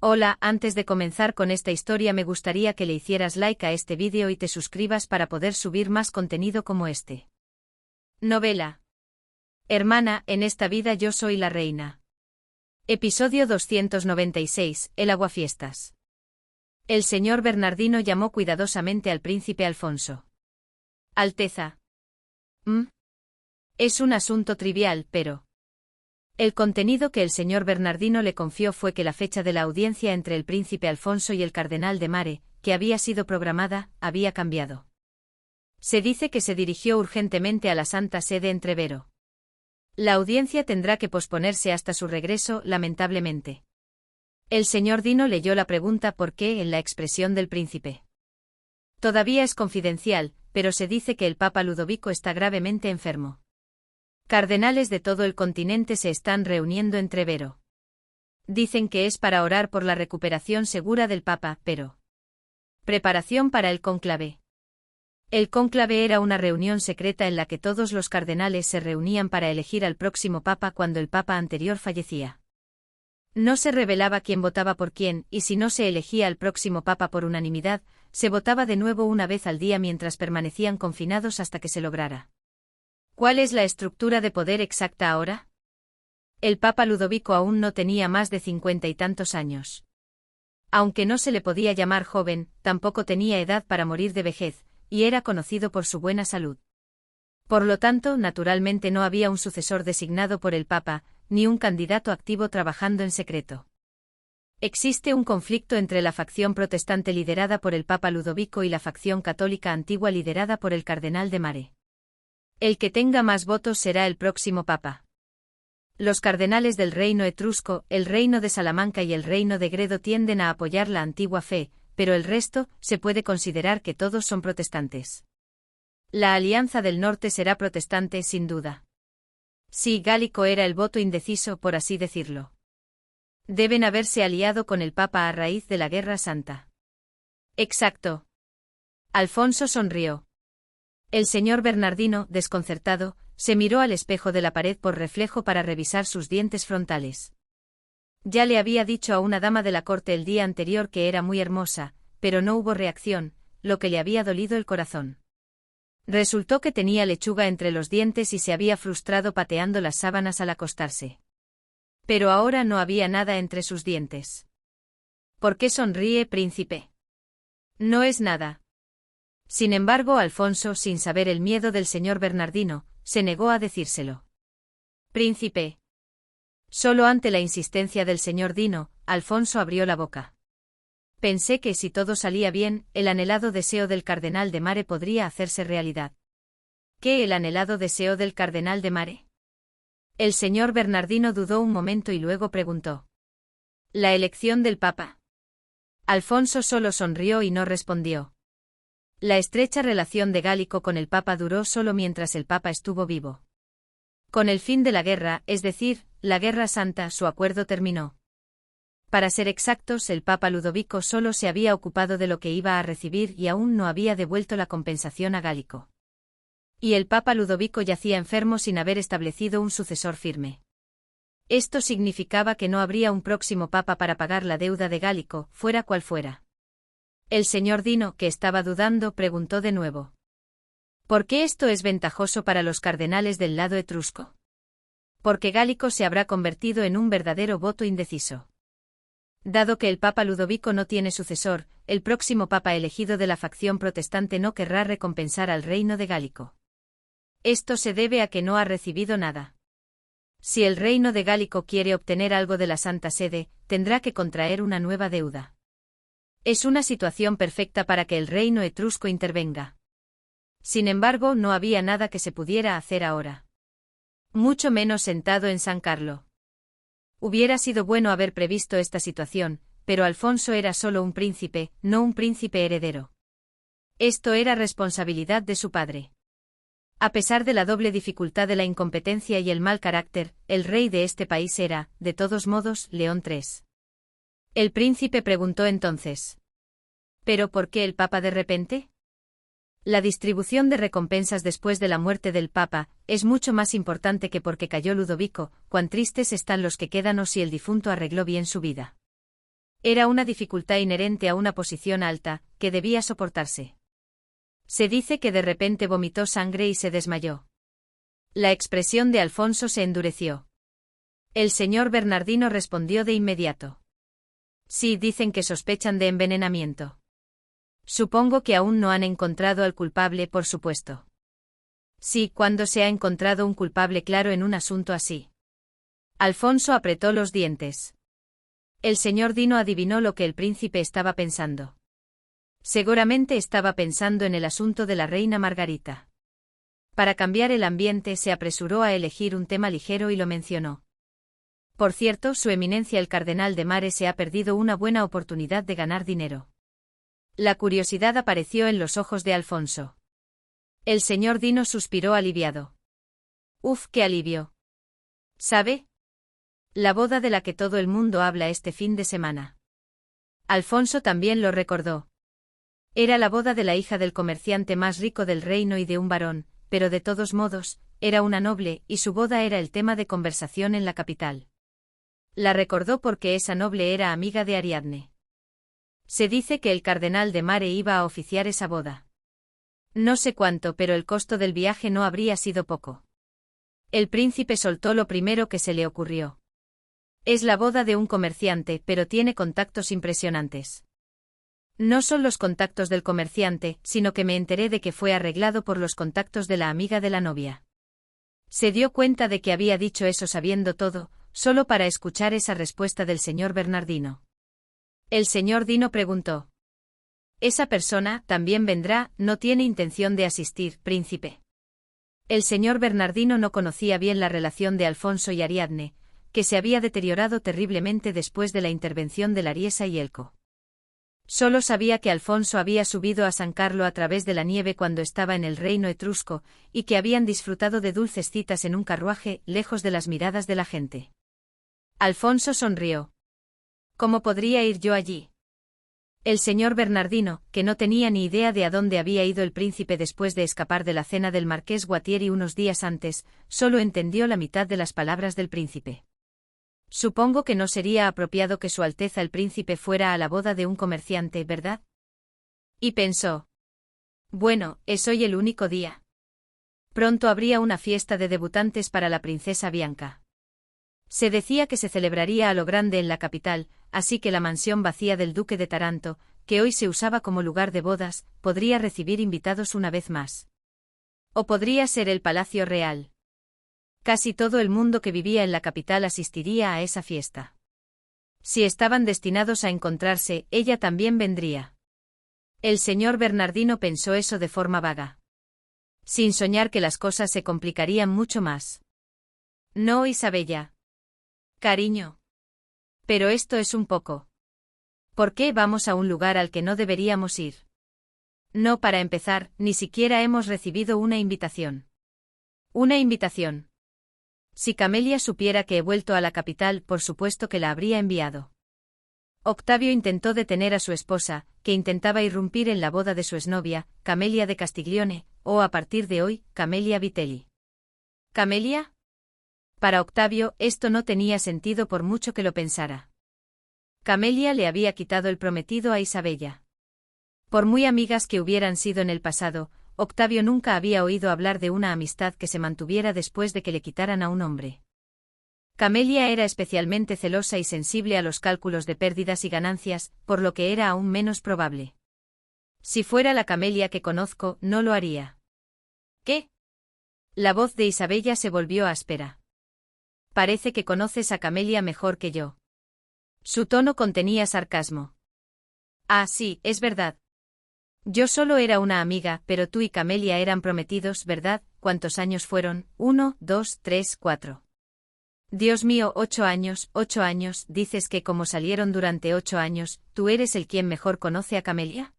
Hola, antes de comenzar con esta historia me gustaría que le hicieras like a este vídeo y te suscribas para poder subir más contenido como este. Novela. Hermana, en esta vida yo soy la reina. Episodio 296, El aguafiestas. El señor Bernardino llamó cuidadosamente al príncipe Alfonso. Alteza. Es un asunto trivial, pero... El contenido que el señor Bernardino le confió fue que la fecha de la audiencia entre el príncipe Alfonso y el cardenal de Mare, que había sido programada, había cambiado. Se dice que se dirigió urgentemente a la Santa Sede en Trevero. La audiencia tendrá que posponerse hasta su regreso, lamentablemente. El señor Dino leyó la pregunta ¿por qué? En la expresión del príncipe. Todavía es confidencial, pero se dice que el Papa Ludovico está gravemente enfermo. Cardenales de todo el continente se están reuniendo en Trevero. Dicen que es para orar por la recuperación segura del Papa, pero... Preparación para el cónclave. El cónclave era una reunión secreta en la que todos los cardenales se reunían para elegir al próximo Papa cuando el Papa anterior fallecía. No se revelaba quién votaba por quién, y si no se elegía al próximo Papa por unanimidad, se votaba de nuevo una vez al día mientras permanecían confinados hasta que se lograra. ¿Cuál es la estructura de poder exacta ahora? El Papa Ludovico aún no tenía más de 50 y tantos años. Aunque no se le podía llamar joven, tampoco tenía edad para morir de vejez, y era conocido por su buena salud. Por lo tanto, naturalmente no había un sucesor designado por el Papa, ni un candidato activo trabajando en secreto. Existe un conflicto entre la facción protestante liderada por el Papa Ludovico y la facción católica antigua liderada por el cardenal de Mare. El que tenga más votos será el próximo Papa. Los cardenales del reino etrusco, el reino de Salamanca y el reino de Gredo tienden a apoyar la antigua fe, pero el resto, se puede considerar que todos son protestantes. La Alianza del Norte será protestante sin duda. Sí, gálico era el voto indeciso, por así decirlo. Deben haberse aliado con el Papa a raíz de la Guerra Santa. Exacto. Alfonso sonrió. El señor Bernardino, desconcertado, se miró al espejo de la pared por reflejo para revisar sus dientes frontales. Ya le había dicho a una dama de la corte el día anterior que era muy hermosa, pero no hubo reacción, lo que le había dolido el corazón. Resultó que tenía lechuga entre los dientes y se había frustrado pateando las sábanas al acostarse. Pero ahora no había nada entre sus dientes. ¿Por qué sonríe, príncipe? No es nada. Sin embargo, Alfonso, sin saber el miedo del señor Bernardino, se negó a decírselo. Príncipe. Solo ante la insistencia del señor Dino, Alfonso abrió la boca. Pensé que si todo salía bien, el anhelado deseo del cardenal de Mare podría hacerse realidad. ¿Qué el anhelado deseo del cardenal de Mare? El señor Bernardino dudó un momento y luego preguntó. ¿La elección del Papa? Alfonso solo sonrió y no respondió. La estrecha relación de Gálico con el Papa duró solo mientras el Papa estuvo vivo. Con el fin de la guerra, es decir, la Guerra Santa, su acuerdo terminó. Para ser exactos, el Papa Ludovico solo se había ocupado de lo que iba a recibir y aún no había devuelto la compensación a Gálico. Y el Papa Ludovico yacía enfermo sin haber establecido un sucesor firme. Esto significaba que no habría un próximo Papa para pagar la deuda de Gálico, fuera cual fuera. El señor Dino, que estaba dudando, preguntó de nuevo. ¿Por qué esto es ventajoso para los cardenales del lado etrusco? Porque Gálico se habrá convertido en un verdadero voto indeciso. Dado que el Papa Ludovico no tiene sucesor, el próximo Papa elegido de la facción protestante no querrá recompensar al reino de Gálico. Esto se debe a que no ha recibido nada. Si el reino de Gálico quiere obtener algo de la Santa Sede, tendrá que contraer una nueva deuda. Es una situación perfecta para que el reino etrusco intervenga. Sin embargo, no había nada que se pudiera hacer ahora. Mucho menos sentado en San Carlo. Hubiera sido bueno haber previsto esta situación, pero Alfonso era solo un príncipe, no un príncipe heredero. Esto era responsabilidad de su padre. A pesar de la doble dificultad de la incompetencia y el mal carácter, el rey de este país era, de todos modos, León III. El príncipe preguntó entonces. ¿Pero por qué el Papa de repente? La distribución de recompensas después de la muerte del Papa es mucho más importante que porque cayó Ludovico, cuán tristes están los que quedan o si el difunto arregló bien su vida. Era una dificultad inherente a una posición alta, que debía soportarse. Se dice que de repente vomitó sangre y se desmayó. La expresión de Alfonso se endureció. El señor Bernardino respondió de inmediato. Sí, dicen que sospechan de envenenamiento. Supongo que aún no han encontrado al culpable, por supuesto. Sí, ¿cuándo se ha encontrado un culpable claro en un asunto así? Alfonso apretó los dientes. El señor Dino adivinó lo que el príncipe estaba pensando. Seguramente estaba pensando en el asunto de la reina Margarita. Para cambiar el ambiente se apresuró a elegir un tema ligero y lo mencionó. Por cierto, Su Eminencia el Cardenal de Mare se ha perdido una buena oportunidad de ganar dinero. La curiosidad apareció en los ojos de Alfonso. El señor Dino suspiró aliviado. Uf, qué alivio. ¿Sabe? La boda de la que todo el mundo habla este fin de semana. Alfonso también lo recordó. Era la boda de la hija del comerciante más rico del reino y de un varón, pero de todos modos, era una noble, y su boda era el tema de conversación en la capital. La recordó porque esa noble era amiga de Ariadne. Se dice que el cardenal de Mare iba a oficiar esa boda. No sé cuánto, pero el costo del viaje no habría sido poco. El príncipe soltó lo primero que se le ocurrió. Es la boda de un comerciante, pero tiene contactos impresionantes. No son los contactos del comerciante, sino que me enteré de que fue arreglado por los contactos de la amiga de la novia. Se dio cuenta de que había dicho eso sabiendo todo, solo para escuchar esa respuesta del señor Bernardino. El señor Dino preguntó. Esa persona también vendrá, no tiene intención de asistir, príncipe. El señor Bernardino no conocía bien la relación de Alfonso y Ariadne, que se había deteriorado terriblemente después de la intervención de Lariesa y Elco. Solo sabía que Alfonso había subido a San Carlo a través de la nieve cuando estaba en el reino etrusco, y que habían disfrutado de dulces citas en un carruaje, lejos de las miradas de la gente. Alfonso sonrió. ¿Cómo podría ir yo allí? El señor Bernardino, que no tenía ni idea de a dónde había ido el príncipe después de escapar de la cena del marqués Guattieri unos días antes, solo entendió la mitad de las palabras del príncipe. Supongo que no sería apropiado que Su Alteza el Príncipe fuera a la boda de un comerciante, ¿verdad? Y pensó. Bueno, es hoy el único día. Pronto habría una fiesta de debutantes para la princesa Bianca. Se decía que se celebraría a lo grande en la capital, así que la mansión vacía del duque de Taranto, que hoy se usaba como lugar de bodas, podría recibir invitados una vez más. O podría ser el Palacio Real. Casi todo el mundo que vivía en la capital asistiría a esa fiesta. Si estaban destinados a encontrarse, ella también vendría. El señor Bernardino pensó eso de forma vaga. Sin soñar que las cosas se complicarían mucho más. No, Isabella. Cariño. Pero esto es un poco. ¿Por qué vamos a un lugar al que no deberíamos ir? No, para empezar, ni siquiera hemos recibido una invitación. ¿Una invitación? Si Camelia supiera que he vuelto a la capital, por supuesto que la habría enviado. Octavio intentó detener a su esposa, que intentaba irrumpir en la boda de su exnovia, Camelia de Castiglione, o a partir de hoy, Camelia Vitelli. ¿Camelia? Para Octavio, esto no tenía sentido por mucho que lo pensara. Camelia le había quitado el prometido a Isabella. Por muy amigas que hubieran sido en el pasado, Octavio nunca había oído hablar de una amistad que se mantuviera después de que le quitaran a un hombre. Camelia era especialmente celosa y sensible a los cálculos de pérdidas y ganancias, por lo que era aún menos probable. Si fuera la Camelia que conozco, no lo haría. ¿Qué? La voz de Isabella se volvió áspera. Parece que conoces a Camelia mejor que yo. Su tono contenía sarcasmo. Ah, sí, es verdad. Yo solo era una amiga, pero tú y Camelia eran prometidos, ¿verdad? ¿Cuántos años fueron? 1, 2, 3, 4. Dios mío, 8 años, dices que como salieron durante 8 años, ¿tú eres el quien mejor conoce a Camelia?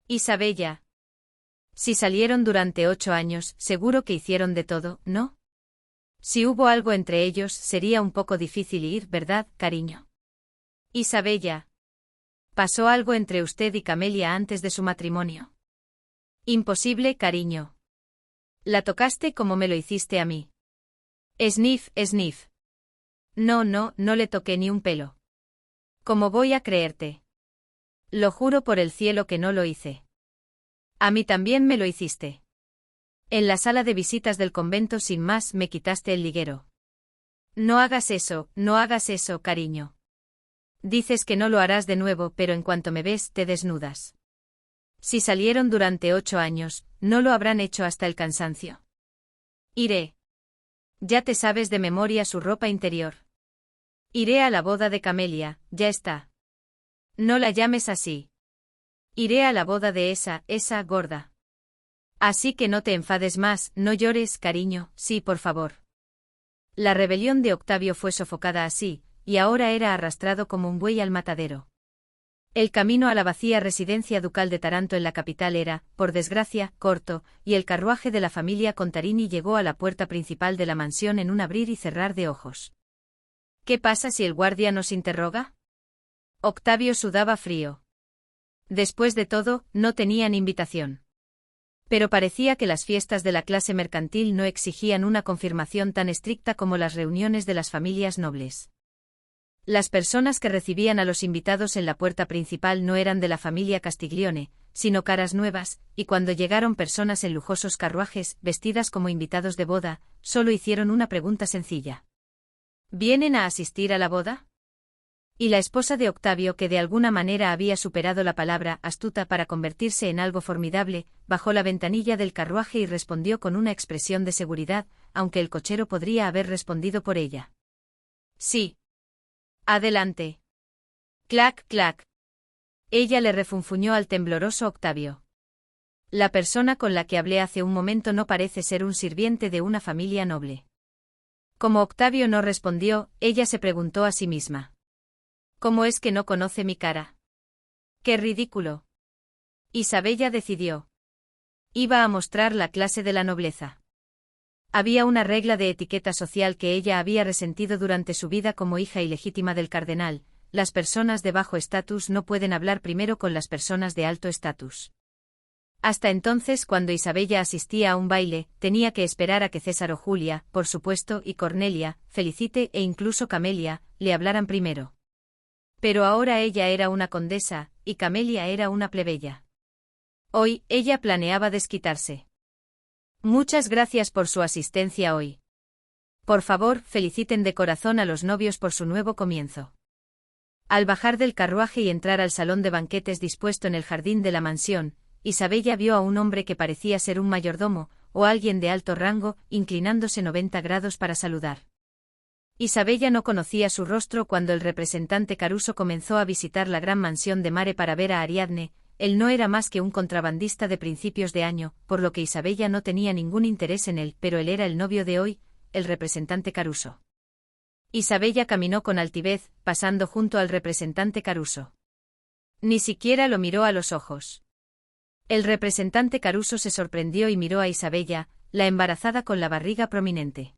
Isabella. Si salieron durante 8 años, seguro que hicieron de todo, ¿no? Si hubo algo entre ellos, sería un poco difícil ir, ¿verdad, cariño? Isabella. ¿Pasó algo entre usted y Camelia antes de su matrimonio? Imposible, cariño. La tocaste como me lo hiciste a mí. Sniff, sniff. No, no le toqué ni un pelo. ¿Cómo voy a creerte? Lo juro por el cielo que no lo hice. A mí también me lo hiciste. En la sala de visitas del convento sin más me quitaste el liguero. No hagas eso, cariño. Dices que no lo harás de nuevo, pero en cuanto me ves te desnudas. Si salieron durante 8 años, no lo habrán hecho hasta el cansancio. Iré. Ya te sabes de memoria su ropa interior. Iré a la boda de Camelia, ya está. No la llames así. Iré a la boda de esa gorda. Así que no te enfades más, no llores, cariño, sí, por favor. La rebelión de Octavio fue sofocada así, y ahora era arrastrado como un buey al matadero. El camino a la vacía residencia ducal de Taranto en la capital era, por desgracia, corto, y el carruaje de la familia Contarini llegó a la puerta principal de la mansión en un abrir y cerrar de ojos. ¿Qué pasa si el guardia nos interroga? Octavio sudaba frío. Después de todo, no tenían invitación. Pero parecía que las fiestas de la clase mercantil no exigían una confirmación tan estricta como las reuniones de las familias nobles. Las personas que recibían a los invitados en la puerta principal no eran de la familia Castiglione, sino caras nuevas, y cuando llegaron personas en lujosos carruajes, vestidas como invitados de boda, solo hicieron una pregunta sencilla. ¿Vienen a asistir a la boda? Y la esposa de Octavio, que de alguna manera había superado la palabra astuta para convertirse en algo formidable, bajó la ventanilla del carruaje y respondió con una expresión de seguridad, aunque el cochero podría haber respondido por ella. Sí. Adelante. Clac, clac. Ella le refunfuñó al tembloroso Octavio. La persona con la que hablé hace un momento no parece ser un sirviente de una familia noble. Como Octavio no respondió, ella se preguntó a sí misma. ¿Cómo es que no conoce mi cara? ¡Qué ridículo! Isabella decidió. Iba a mostrar la clase de la nobleza. Había una regla de etiqueta social que ella había resentido durante su vida como hija ilegítima del cardenal: las personas de bajo estatus no pueden hablar primero con las personas de alto estatus. Hasta entonces, cuando Isabella asistía a un baile, tenía que esperar a que César o Julia, por supuesto, y Cornelia, Felicite e incluso Camelia, le hablaran primero. Pero ahora ella era una condesa, y Camelia era una plebeya. Hoy, ella planeaba desquitarse. Muchas gracias por su asistencia hoy. Por favor, feliciten de corazón a los novios por su nuevo comienzo. Al bajar del carruaje y entrar al salón de banquetes dispuesto en el jardín de la mansión, Isabella vio a un hombre que parecía ser un mayordomo, o alguien de alto rango, inclinándose 90 grados para saludar. Isabella no conocía su rostro cuando el representante Caruso comenzó a visitar la gran mansión de Mare para ver a Ariadne. Él no era más que un contrabandista de principios de año, por lo que Isabella no tenía ningún interés en él, pero él era el novio de hoy, el representante Caruso. Isabella caminó con altivez, pasando junto al representante Caruso. Ni siquiera lo miró a los ojos. El representante Caruso se sorprendió y miró a Isabella, la embarazada con la barriga prominente.